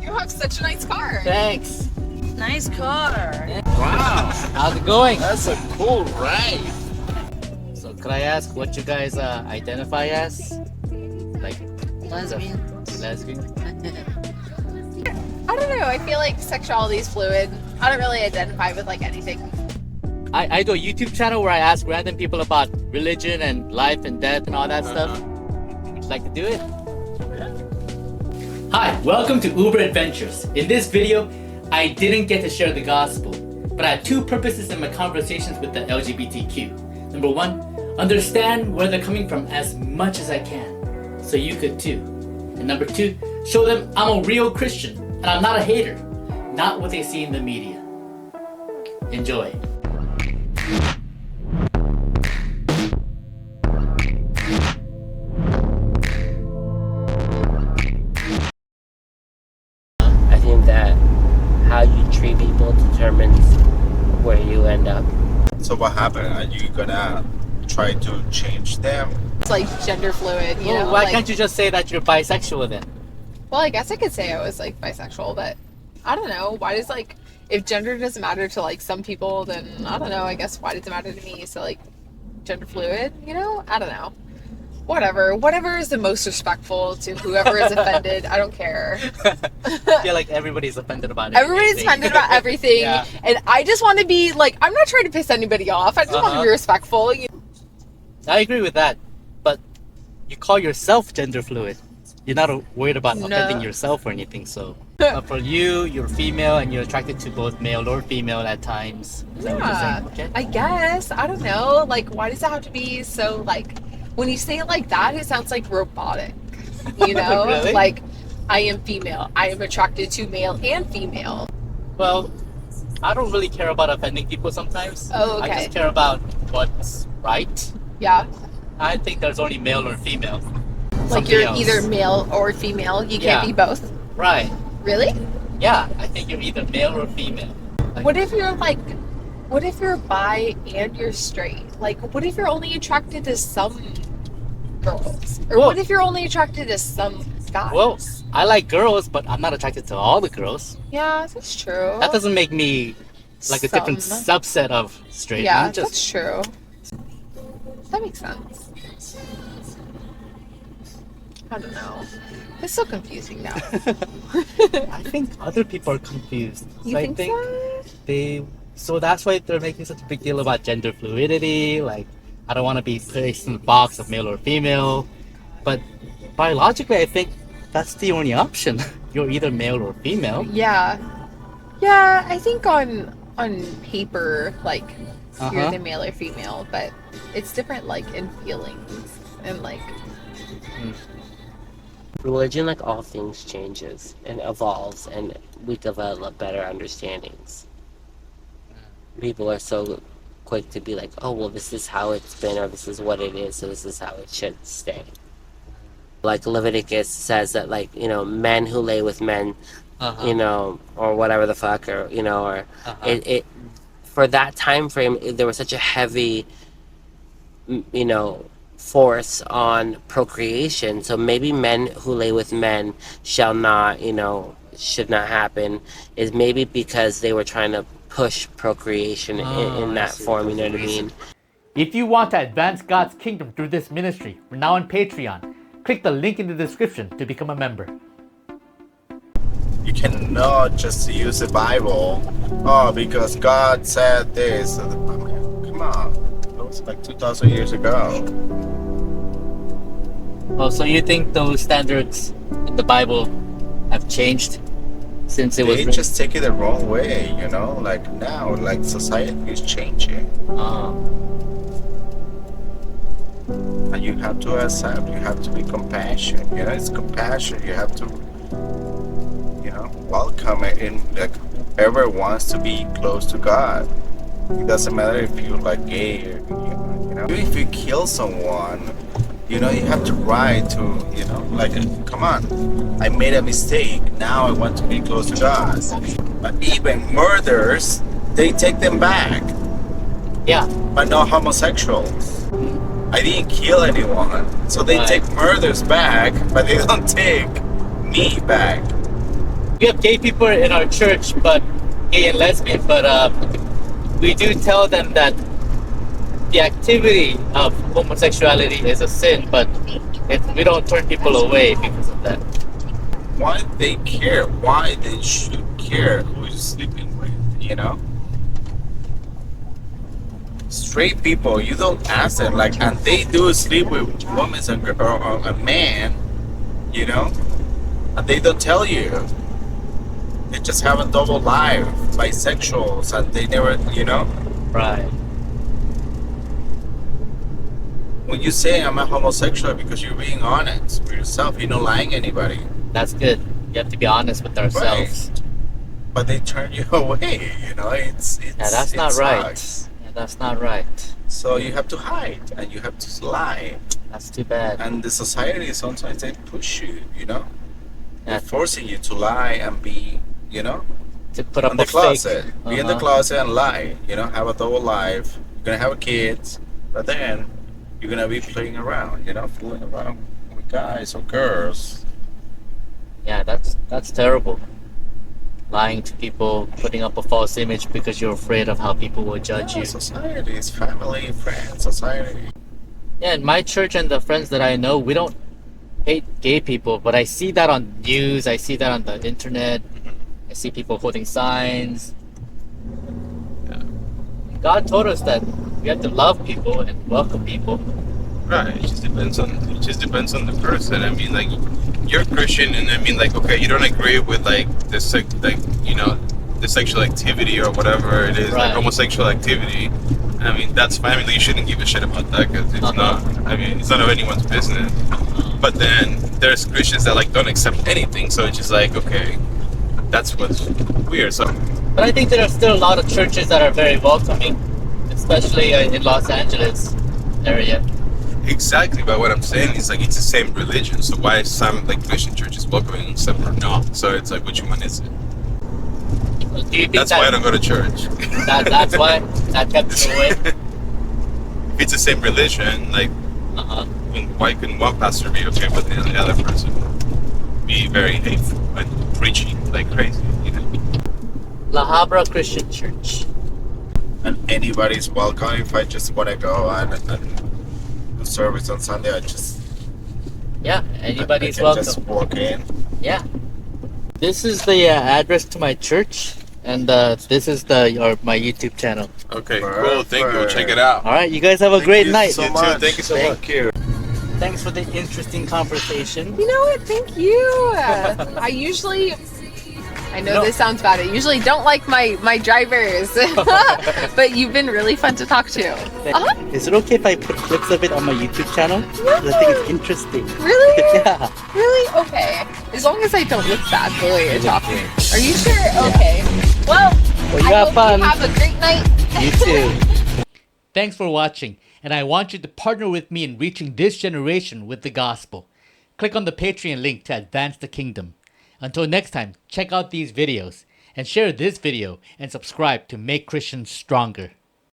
You have such a nice car. Thanks. Nice car. Wow. How's it going? That's a cool ride. So could I ask what you guys identify as? Like Lesbian. lesbian? I don't know. I feel like sexuality is fluid. I don't really identify with like anything. I do a YouTube channel where I ask random people about religion and life and death and all that stuff. Would you like to do it? Hi, welcome to Uber Adventures. In this video, I didn't get to share the gospel, but I had two purposes in my conversations with the LGBTQ. Number one, understand where they're coming from as much as I can, so you could too. And number two, show them I'm a real Christian and I'm not a hater, not what they see in the media. Enjoy. I think that how you treat people determines where you end up. So what happened? Are you gonna try to change them? It's like gender fluid, you know? Why like, can't you just say that you're bisexual then? Well, I guess I could say I was like bisexual, but I don't know. Why does like, if gender doesn't matter to like some people, then I don't know. I guess why does it matter to me? So like gender fluid, you know? I don't know. Whatever is the most respectful to whoever is offended. I don't care. I feel like everybody's offended about everything. Everybody's offended about everything. Yeah. And I just want to be like, I'm not trying to piss anybody off. I just want to be respectful. I agree with that, but you call yourself gender fluid. You're not worried about offending yourself or anything, so. But for you, you're female and you're attracted to both male or female at times. Is that what you're saying? Okay. I guess. I don't know. Like, why does it have to be so, like, when you say it like that, it sounds like robotic. You know? Really? Like, I am female. I am attracted to male and female. Well, I don't really care about offending people sometimes. Oh, okay. I just care about what's right. Yeah. I think there's only male or female. Like, Something you're else. either male or female. You can't be both. Right. Really? Yeah, I think you're either male or female. Like, What if you're bi and you're straight? Like, what if you're only attracted to some girls? Or Well- what if you're only attracted to some guys? Well, I like girls, but I'm not attracted to all the girls. Yeah, that's true. That doesn't make me like a different Some. subset of straight. Yeah, I'm just that's true. That makes sense. I don't know. It's so confusing now. I think other people are confused. You So I think so? So that's why they're making such a big deal about gender fluidity. Like, I don't want to be placed in the box of male or female. But biologically, I think that's the only option. You're either male or female. Yeah. Yeah, I think on paper, like, you're Uh-huh. the male or female, but it's different, like, in feelings and, like, Religion, like all things, changes and evolves, and we develop better understandings. People are so quick to be like, oh, well, this is how it's been, or this is what it is, so this is how it should stay. Like Leviticus says that, like, you know, men who lay with men, you know, or whatever the fuck, or, you know, or it for that time frame, there was such a heavy, you know, force on procreation. So maybe men who lay with men shall not, you know, should not happen, is maybe because they were trying to push procreation in that form, you know what I mean? If you want to advance God's kingdom through this ministry, we're now on Patreon. Click the link in the description to become a member. You cannot just use the Bible. Oh, because God said this. I mean, come on. That was like 2,000 years ago. Oh, so you think those standards in the Bible have changed since it was They written? just take it the wrong way, you know? Like now, like society is changing. And you have to accept, you have to be compassionate. You know, it's compassion. You have to, you know, welcome it in, like, whoever wants to be close to God. It doesn't matter if you're like gay or, you know. If you kill someone, you know, you have the right to, you know, like, come on, I made a mistake. Now I want to be close to God. But even murders, they take them back. Yeah. But not homosexuals. I didn't kill anyone. So they Right. take murders back, but they don't take me back. we have gay people in our church, but gay and lesbian, but we do tell them that the activity of homosexuality is a sin, but we don't turn people away because of that. Why they care? Why they should care who is sleeping with? You know, straight people, you don't ask them like, and they do sleep with women or a man, you know, and they don't tell you. They just have a double life, bisexuals, and they never, you know. Right. When you say I'm a homosexual because you're being honest with yourself, you're not lying anybody. That's good. You have to be honest with ourselves. Right. But they turn you away, you know. It's Yeah, that's not right. sucks. Yeah, that's not right. So you have to hide and you have to lie. That's too bad. And the society sometimes they push you, you know. They're Yeah, forcing you to lie and be, you know, to put up in the a closet. fake. Be in the closet and lie. You know, have a double life. You're gonna have kids, but then you're gonna be playing around. You know, fooling around with guys or girls. Yeah, that's terrible. Lying to people, putting up a false image because you're afraid of how people will judge you. Society is family, friends, society. Yeah, in my church and the friends that I know, we don't hate gay people, but I see that on news, I see that on the internet, I see people holding signs. God told us that we have to love people and welcome people. Right. It just depends on the person. I mean, like, you're a Christian, and I mean, like, okay, you don't agree with like the sexual activity or whatever it is, Right. like homosexual activity. I mean, that's fine. I mean, like, you shouldn't give a shit about that because it's not. I mean, it's none of anyone's business. But then there's Christians that like don't accept anything, so it's just like, okay, that's what's weird. So, But I think there are still a lot of churches that are very welcoming, especially in Los Angeles area. exactly. But what I'm saying is like it's the same religion. So why is some like Christian churches welcoming and some are not? So it's like, which one is it? Do you think That's why I don't go to church. that's why that kept you away? If it's the same religion, like, Uh-huh. why couldn't one pastor be okay, but the other person be very hateful and preaching like crazy? You know? La Habra Christian Church. And anybody's welcome. If I just want to go and do service on Sunday, I Yeah, anybody's can welcome. just walk in. Yeah. This is the address to my church, and this is my YouTube channel. Okay, Perfect. cool. Thank you. We'll check it out. All right, you guys have a great you night. so You too. much. Thank you so much. Thank you. Thanks for the interesting conversation. You know what? Thank you. I know No. this sounds bad. I usually don't like my drivers, but you've been really fun to talk to. Uh-huh. Is it okay if I put clips of it on my YouTube channel? 'Cause I think it's interesting. Really? Yeah. Really? Okay. As long as I don't look bad the way you're talking. Are you sure? Okay. Well, Well, you I have hope fun. you have a great night. You too. Thanks for watching, and I want you to partner with me in reaching this generation with the gospel. Click on the Patreon link to advance the kingdom. Until next time, check out these videos and share this video and subscribe to make Christians stronger.